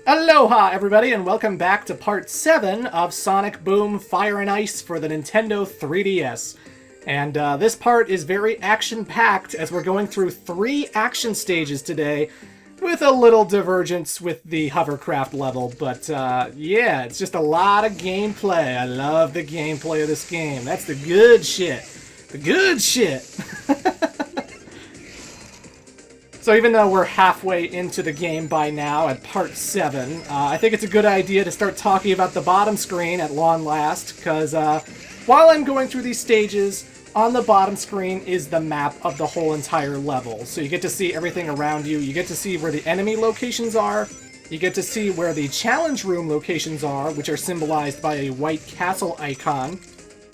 Aloha, everybody, and welcome back to part 7 of Sonic Boom Fire and Ice for the Nintendo 3DS. And this part is very action-packed as we're going through 3 action stages today with a little divergence with the hovercraft level. But yeah, it's just a lot of gameplay. I love the gameplay of this game. That's the good shit. The good shit. So even though we're halfway into the game by now at part 7, I think it's a good idea to start talking about the bottom screen at long last, because while I'm going through these stages, on the bottom screen is the map of the whole entire level. So you get to see everything around you, you get to see where the enemy locations are, you get to see where the challenge room locations are, which are symbolized by a white castle icon,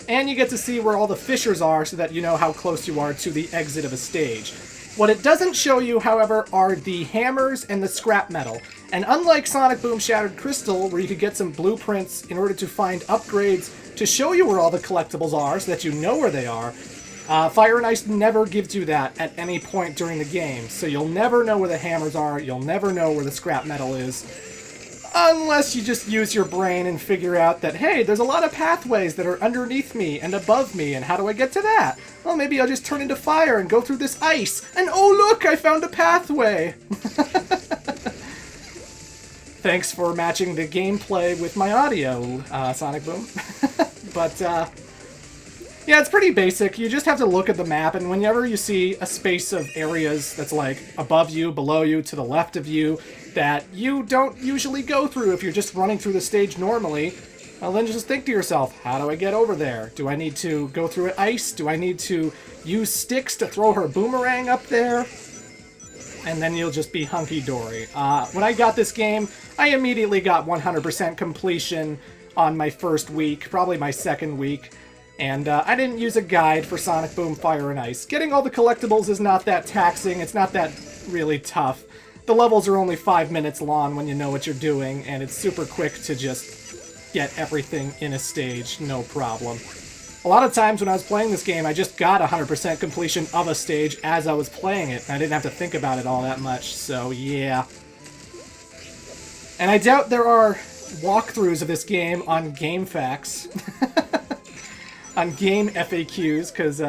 and you get to see where all the fissures are so that you know how close you are to the exit of a stage. What it doesn't show you, however, are the hammers and the scrap metal. And unlike Sonic Boom Shattered Crystal, where you could get some blueprints in order to find upgrades to show you where all the collectibles are so that you know where they are, Fire and Ice never gives you that at any point during the game. So you'll never know where the hammers are, you'll never know where the scrap metal is. Unless you just use your brain and figure out that, hey, there's a lot of pathways that are underneath me and above me, and how do I get to that? Well, maybe I'll just turn into fire and go through this ice, and oh look, I found a pathway! Thanks for matching the gameplay with my audio, Sonic Boom. But, yeah, it's pretty basic. You just have to look at the map, and whenever you see a space of areas that's like above you, below you, to the left of you, that you don't usually go through if you're just running through the stage normally, well, then just think to yourself, how do I get over there? Do I need to go through ice? Do I need to use sticks to throw her boomerang up there? And then you'll just be hunky-dory. When I got this game, I immediately got 100% completion on my first week, probably my second week. And I didn't use a guide for Sonic Boom Fire and Ice. Getting all the collectibles is not that taxing, it's not that really tough. The levels are only 5 minutes long when you know what you're doing, and it's super quick to just get everything in a stage, no problem. A lot of times when I was playing this game, I just got 100% completion of a stage as I was playing it, and I didn't have to think about it all that much, so yeah. And I doubt there are walkthroughs of this game on GameFAQs. On game FAQs, because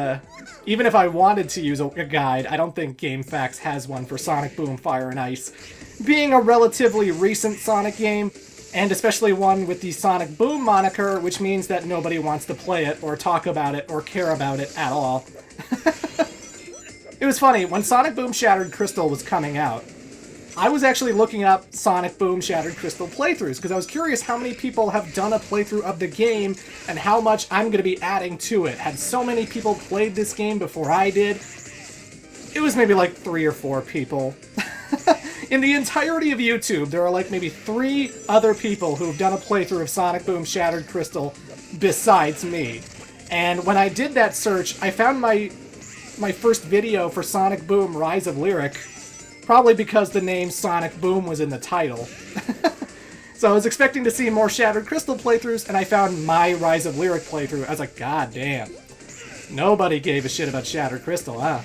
even if I wanted to use a guide, I don't think GameFAQs has one for Sonic Boom Fire and Ice. Being a relatively recent Sonic game, and especially one with the Sonic Boom moniker, which means that nobody wants to play it, or talk about it, or care about it at all. It was funny, when Sonic Boom Shattered Crystal was coming out, I was actually looking up Sonic Boom Shattered Crystal playthroughs, because I was curious how many people have done a playthrough of the game, and how much I'm going to be adding to it. Had so many people played this game before I did? It was maybe like 3 or 4 people. In the entirety of YouTube, there are like maybe 3 other people who have done a playthrough of Sonic Boom Shattered Crystal besides me. And when I did that search, I found my first video for Sonic Boom Rise of Lyric, probably because the name Sonic Boom was in the title. So I was expecting to see more Shattered Crystal playthroughs, and I found my Rise of Lyric playthrough. I was like, god damn. Nobody gave a shit about Shattered Crystal, huh?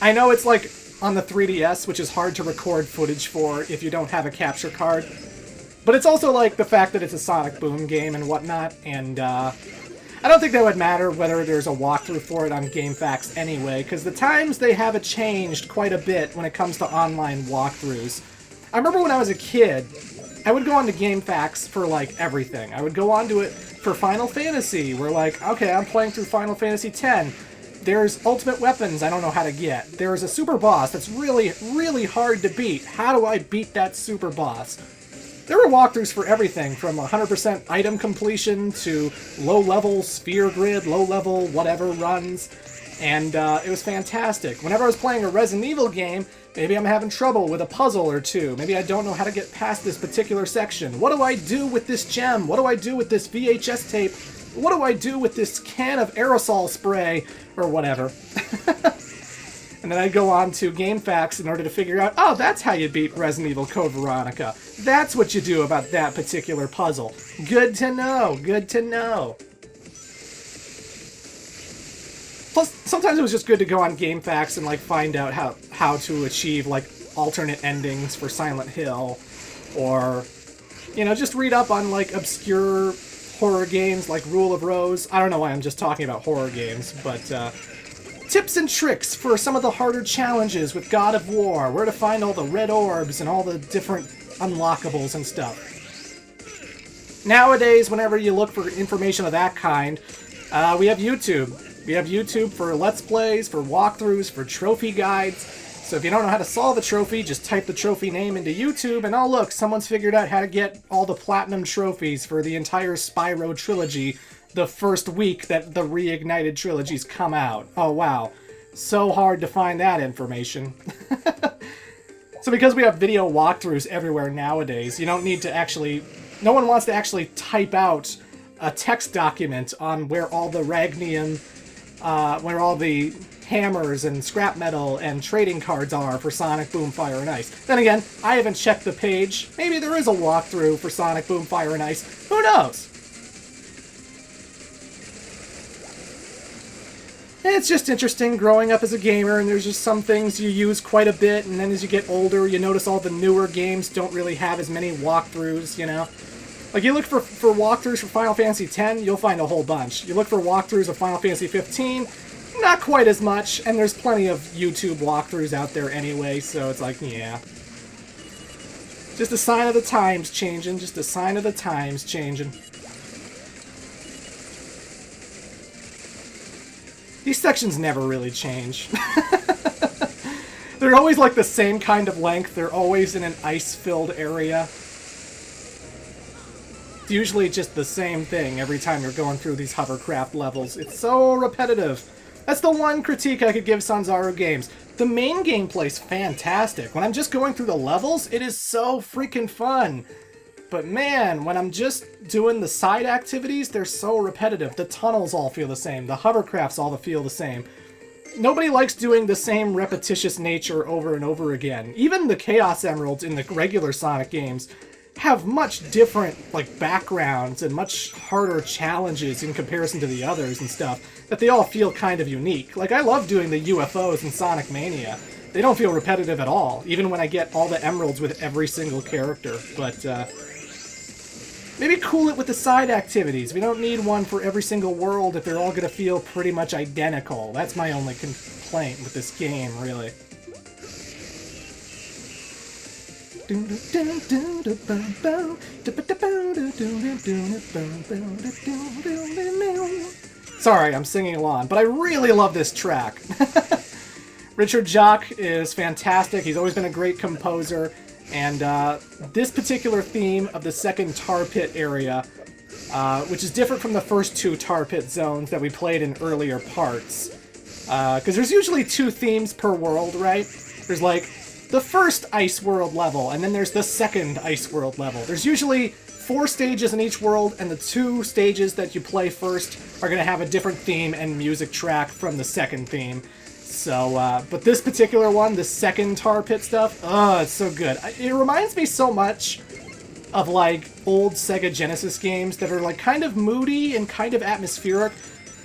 I know it's like on the 3DS, which is hard to record footage for if you don't have a capture card. But it's also like the fact that it's a Sonic Boom game and whatnot, and I don't think that would matter whether there's a walkthrough for it on GameFAQs anyway, because the times they have it changed quite a bit when it comes to online walkthroughs. I remember when I was a kid, I would go onto GameFAQs for like everything. I would go onto it for Final Fantasy, where like, okay, I'm playing through Final Fantasy X. There's ultimate weapons I don't know how to get. There's a super boss that's really, really hard to beat. How do I beat that super boss? There were walkthroughs for everything, from 100% item completion to low-level sphere grid, low-level whatever runs, and it was fantastic. Whenever I was playing a Resident Evil game, maybe I'm having trouble with a puzzle or two. Maybe I don't know how to get past this particular section. What do I do with this gem? What do I do with this VHS tape? What do I do with this can of aerosol spray? Or whatever. And then I'd go on to GameFAQs in order to figure out, oh, that's how you beat Resident Evil Code Veronica. That's what you do about that particular puzzle. Good to know, good to know. Plus, sometimes it was just good to go on GameFAQs and like find out how to achieve like alternate endings for Silent Hill, or, you know, just read up on, like, obscure horror games like Rule of Rose. I don't know why I'm just talking about horror games, but, tips and tricks for some of the harder challenges with God of War, where to find all the red orbs and all the different unlockables and stuff. Nowadays, whenever you look for information of that kind, we have YouTube. We have YouTube for Let's Plays, for walkthroughs, for trophy guides. So if you don't know how to solve a trophy, just type the trophy name into YouTube, and oh look, someone's figured out how to get all the platinum trophies for the entire Spyro trilogy the first week that the Reignited trilogies come out. Oh wow. So hard to find that information. So because we have video walkthroughs everywhere nowadays, you don't need to actually... No one wants to actually type out a text document on where all the Ragnium, where all the hammers and scrap metal and trading cards are for Sonic Boom Fire and Ice. Then again, I haven't checked the page. Maybe there is a walkthrough for Sonic Boom Fire and Ice. Who knows? It's just interesting growing up as a gamer, and there's just some things you use quite a bit, and then as you get older, you notice all the newer games don't really have as many walkthroughs, you know? Like, you look for walkthroughs for Final Fantasy X, you'll find a whole bunch. You look for walkthroughs of Final Fantasy 15, not quite as much, and there's plenty of YouTube walkthroughs out there anyway, so it's like, yeah. Just a sign of the times changing, just a sign of the times changing. These sections never really change. They're always like the same kind of length, they're always in an ice-filled area. It's usually just the same thing every time you're going through these hovercraft levels. It's so repetitive. That's the one critique I could give Sanzaru games. The main gameplay's fantastic. When I'm just going through the levels, it is so freaking fun. But man, when I'm just doing the side activities, they're so repetitive. The tunnels all feel the same. The hovercrafts all feel the same. Nobody likes doing the same repetitious nature over and over again. Even the Chaos Emeralds in the regular Sonic games have much different, like, backgrounds and much harder challenges in comparison to the others and stuff, that they all feel kind of unique. Like, I love doing the UFOs in Sonic Mania. They don't feel repetitive at all, even when I get all the emeralds with every single character. But, maybe cool it with the side activities. We don't need one for every single world if they're all going to feel pretty much identical. That's my only complaint with this game, really. Sorry, I'm singing along, but I really love this track. Richard Jacques is fantastic. He's always been a great composer. And this particular theme of the second tar pit area, which is different from the first two tar pit zones that we played in earlier parts. Because there's usually 2 themes per world, right? There's like the first Ice World level, and then there's the second Ice World level. There's usually 4 stages in each world, and the 2 stages that you play first are going to have a different theme and music track from the second theme. So, but this particular one, the second tar pit stuff, oh, it's so good. It reminds me so much of, like, old Sega Genesis games that are, like, kind of moody and kind of atmospheric,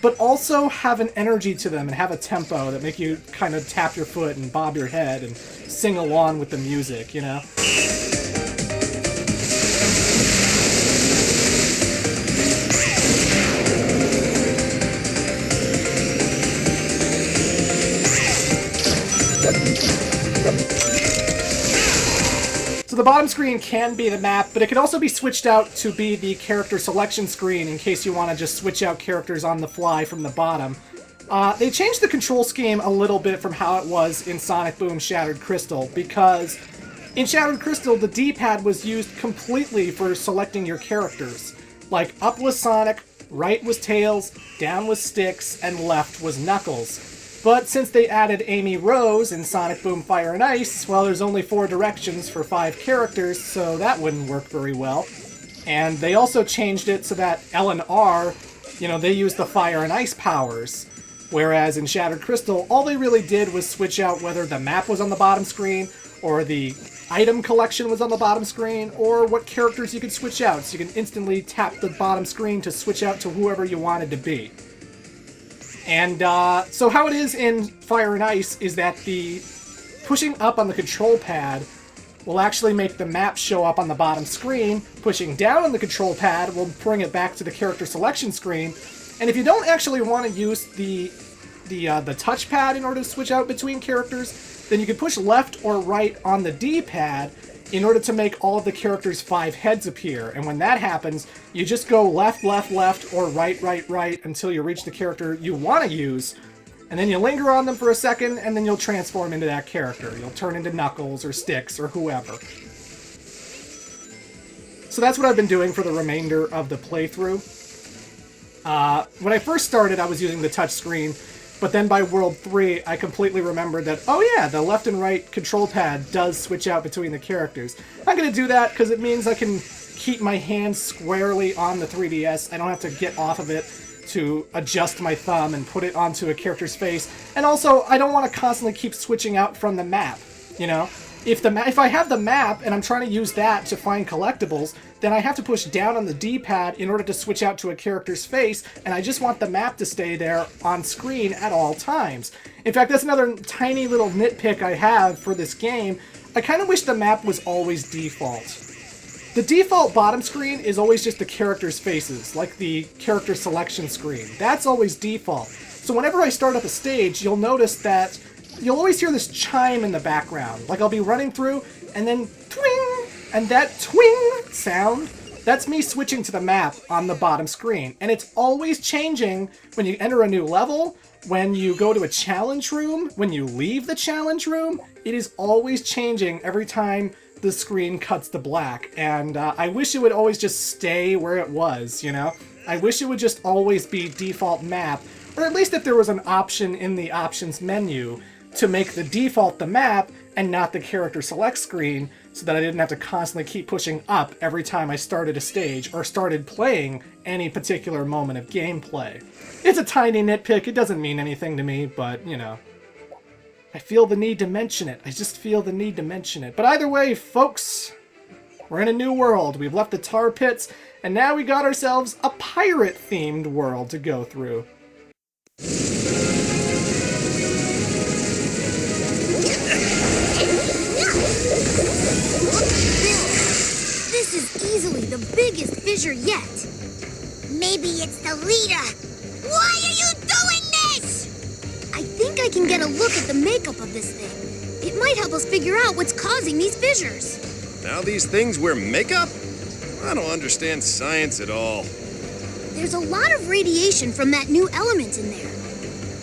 but also have an energy to them and have a tempo that make you kind of tap your foot and bob your head and sing along with the music, you know? The bottom screen can be the map, but it can also be switched out to be the character selection screen in case you want to just switch out characters on the fly from the bottom. They changed the control scheme a little bit from how it was in Sonic Boom Shattered Crystal, because in Shattered Crystal, the D-pad was used completely for selecting your characters. Like, up was Sonic, right was Tails, down was Styx, and left was Knuckles. But since they added Amy Rose in Sonic Boom Fire and Ice, well, there's only 4 directions for 5 characters, so that wouldn't work very well. And they also changed it so that L and R, you know, they use the fire and ice powers. Whereas in Shattered Crystal, all they really did was switch out whether the map was on the bottom screen, or the item collection was on the bottom screen, or what characters you could switch out, so you can instantly tap the bottom screen to switch out to whoever you wanted to be. And so how it is in Fire and Ice is that the pushing up on the control pad will actually make the map show up on the bottom screen. Pushing down on the control pad will bring it back to the character selection screen. And if you don't actually want to use the touchpad in order to switch out between characters, then you can push left or right on the D-pad in order to make all of the characters' 5 heads appear. And when that happens, you just go left, left, left, or right, right, right until you reach the character you want to use. And then you linger on them for a second, and then you'll transform into that character. You'll turn into Knuckles or Styx or whoever. So that's what I've been doing for the remainder of the playthrough. When I first started, I was using the touchscreen, but then by World 3, I completely remembered that, oh yeah, the left and right control pad does switch out between the characters. I'm going to do that because it means I can keep my hands squarely on the 3DS. I don't have to get off of it to adjust my thumb and put it onto a character's face. And also, I don't want to constantly keep switching out from the map, you know? If I have the map and I'm trying to use that to find collectibles, then I have to push down on the D-pad in order to switch out to a character's face, and I just want the map to stay there on screen at all times. In fact, that's another tiny little nitpick I have for this game. I kind of wish the map was always default. The default bottom screen is always just the characters' faces, like the character selection screen. That's always default. So whenever I start up a stage, you'll notice that you'll always hear this chime in the background. Like I'll be running through, and then twing! And that twing sound, that's me switching to the map on the bottom screen. And it's always changing when you enter a new level, when you go to a challenge room, when you leave the challenge room. It is always changing every time the screen cuts to black. And I wish it would always just stay where it was, you know? I wish it would just always be default map, or at least if there was an option in the options menu to make the default the map and not the character select screen, so that I didn't have to constantly keep pushing up every time I started a stage or started playing any particular moment of gameplay. It's a tiny nitpick, it doesn't mean anything to me, but, you know, I feel the need to mention it. I just feel the need to mention it. But either way, folks, we're in a new world. We've left the tar pits, and now we got ourselves a pirate-themed world to go through. This is easily the biggest fissure yet. Maybe it's the leader. Why are you doing this? I think I can get a look at the makeup of this thing. It might help us figure out what's causing these fissures. Now these things wear makeup? I don't understand science at all. There's a lot of radiation from that new element in there.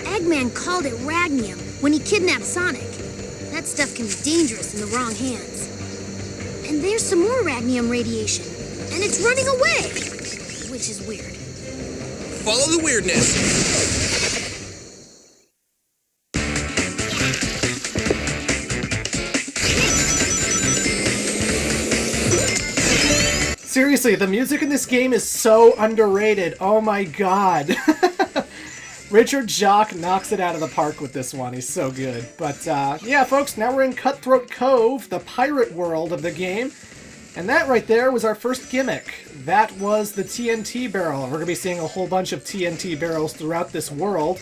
Eggman called it ragnium when he kidnapped Sonic. That stuff can be dangerous in the wrong hands. And there's some more ragnium radiation, and it's running away, which is weird. Follow the weirdness. Seriously, the music in this game is so underrated. Oh my god. Richard Jacques knocks it out of the park with this one. He's so good. But yeah, folks, now we're in Cutthroat Cove, the pirate world of the game. And that right there was our first gimmick. That was the TNT barrel. We're going to be seeing a whole bunch of TNT barrels throughout this world.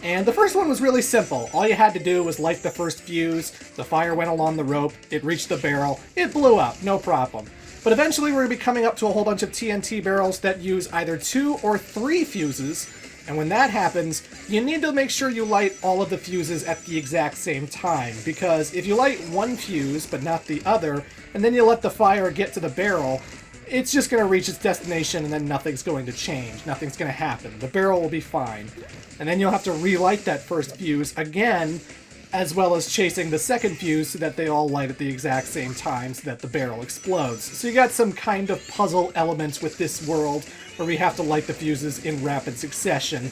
And the first one was really simple. All you had to do was light the first fuse, the fire went along the rope, it reached the barrel, it blew up, no problem. But eventually we're going to be coming up to a whole bunch of TNT barrels that use either 2 or 3 fuses. And when that happens, you need to make sure you light all of the fuses at the exact same time, because if you light one fuse but not the other, and then you let the fire get to the barrel, it's just going to reach its destination and then nothing's going to change. Nothing's going to happen. The barrel will be fine. And then you'll have to relight that first fuse again, as well as chasing the second fuse so that they all light at the exact same time so that the barrel explodes. So you got some kind of puzzle elements with this world where we have to light the fuses in rapid succession.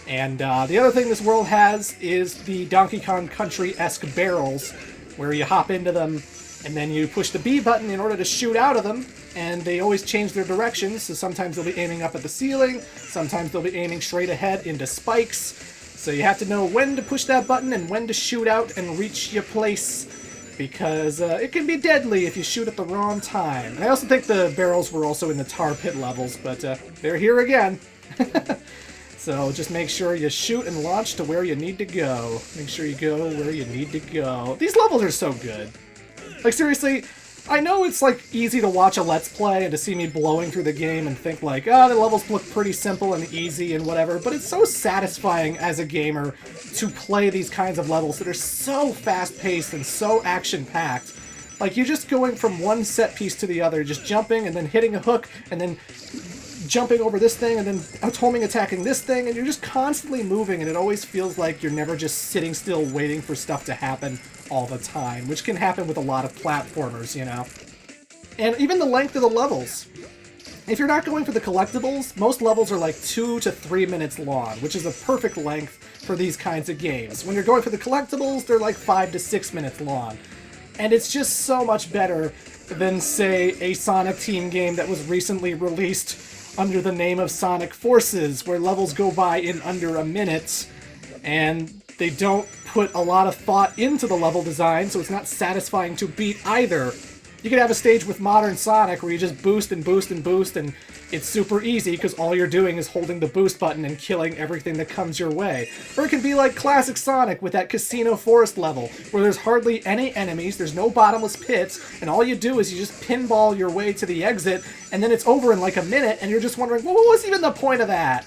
And the other thing this world has is the Donkey Kong Country-esque barrels, where you hop into them and then you push the B button in order to shoot out of them, and they always change their directions, so sometimes they'll be aiming up at the ceiling, sometimes they'll be aiming straight ahead into spikes, so you have to know when to push that button and when to shoot out and reach your place, because it can be deadly if you shoot at the wrong time. And I also think the barrels were also in the tar pit levels, but they're here again. So just make sure you shoot and launch to where you need to go. Make sure you go where you need to go. These levels are so good. Like, seriously, I know it's, like, easy to watch a Let's Play and to see me blowing through the game and think, like, oh, the levels look pretty simple and easy and whatever, but it's so satisfying as a gamer to play these kinds of levels that are so fast-paced and so action-packed. Like, you're just going from one set piece to the other, just jumping and then hitting a hook and then jumping over this thing and then homing attacking this thing, and you're just constantly moving, and it always feels like you're never just sitting still waiting for stuff to happen all the time, which can happen with a lot of platformers, you know. And even the length of the levels. If you're not going for the collectibles, most levels are like 2 to 3 minutes long, which is a perfect length for these kinds of games. When you're going for the collectibles, they're like 5 to 6 minutes long. And it's just so much better than, say, a Sonic Team game that was recently released under the name of Sonic Forces, where levels go by in under a minute, and they don't put a lot of thought into the level design, so it's not satisfying to beat either. You could have a stage with modern Sonic where you just boost and boost and boost, and it's super easy because all you're doing is holding the boost button and killing everything that comes your way. Or it can be like classic Sonic with that Casino Forest level, where there's hardly any enemies, there's no bottomless pits, and all you do is you just pinball your way to the exit, and then it's over in like a minute, and you're just wondering, well, what was even the point of that?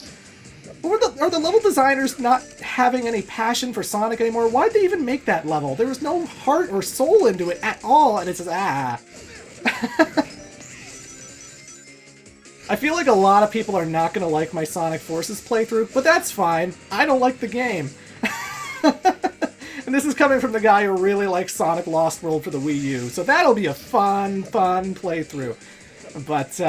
Are the level designers not having any passion for Sonic anymore? Why'd they even make that level? There was no heart or soul into it at all, and it's just, ah. I feel like a lot of people are not going to like my Sonic Forces playthrough, but that's fine. I don't like the game. And this is coming from the guy who really likes Sonic Lost World for the Wii U, so that'll be a fun playthrough. But,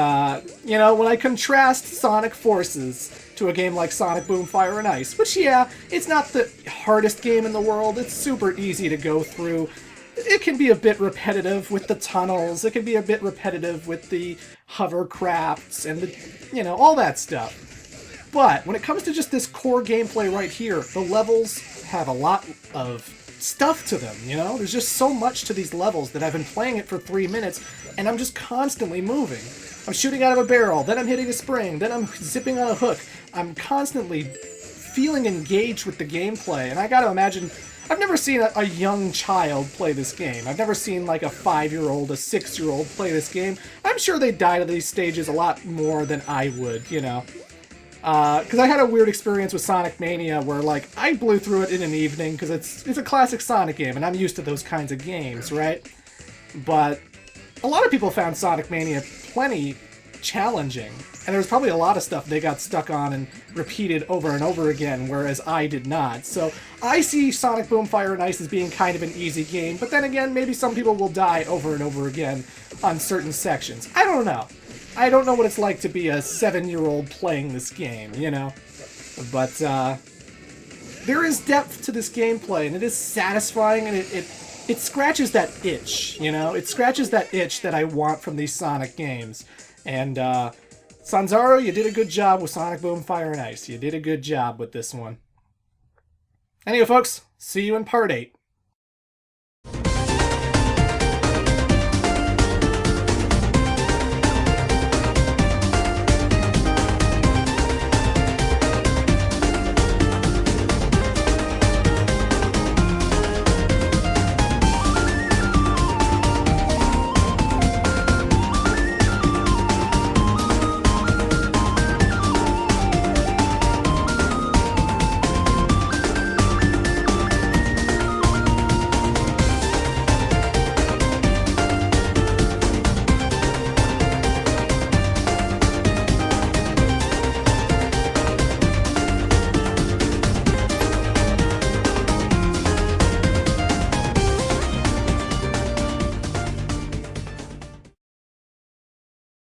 you know, when I contrast Sonic Forces to a game like Sonic Boom Fire and Ice, which, yeah, it's not the hardest game in the world, it's super easy to go through. It can be a bit repetitive with the tunnels, it can be a bit repetitive with the hovercrafts and the, you know, all that stuff. But when it comes to just this core gameplay right here, the levels have a lot of stuff to them, you know? There's just so much to these levels that I've been playing it for 3 minutes, and I'm just constantly moving. I'm shooting out of a barrel, then I'm hitting a spring, then I'm zipping on a hook. I'm constantly feeling engaged with the gameplay, and I gotta imagine, I've never seen a young child play this game. I've never seen like a 5-year-old, a 6-year-old play this game. I'm sure they die to these stages a lot more than I would, you know? Because I had a weird experience with Sonic Mania where, like, I blew through it in an evening because it's a classic Sonic game, and I'm used to those kinds of games, right? But a lot of people found Sonic Mania plenty challenging, and there was probably a lot of stuff they got stuck on and repeated over and over again, whereas I did not. So I see Sonic Boom Fire and Ice as being kind of an easy game, but then again, maybe some people will die over and over again on certain sections. I don't know. I don't know what it's like to be a 7-year-old playing this game, you know? But, there is depth to this gameplay, and it is satisfying, and it scratches that itch, you know? It scratches that itch that I want from these Sonic games. And, Sanzaro, you did a good job with Sonic Boom Fire and Ice. You did a good job with this one. Anyway, folks, see you in Part 8.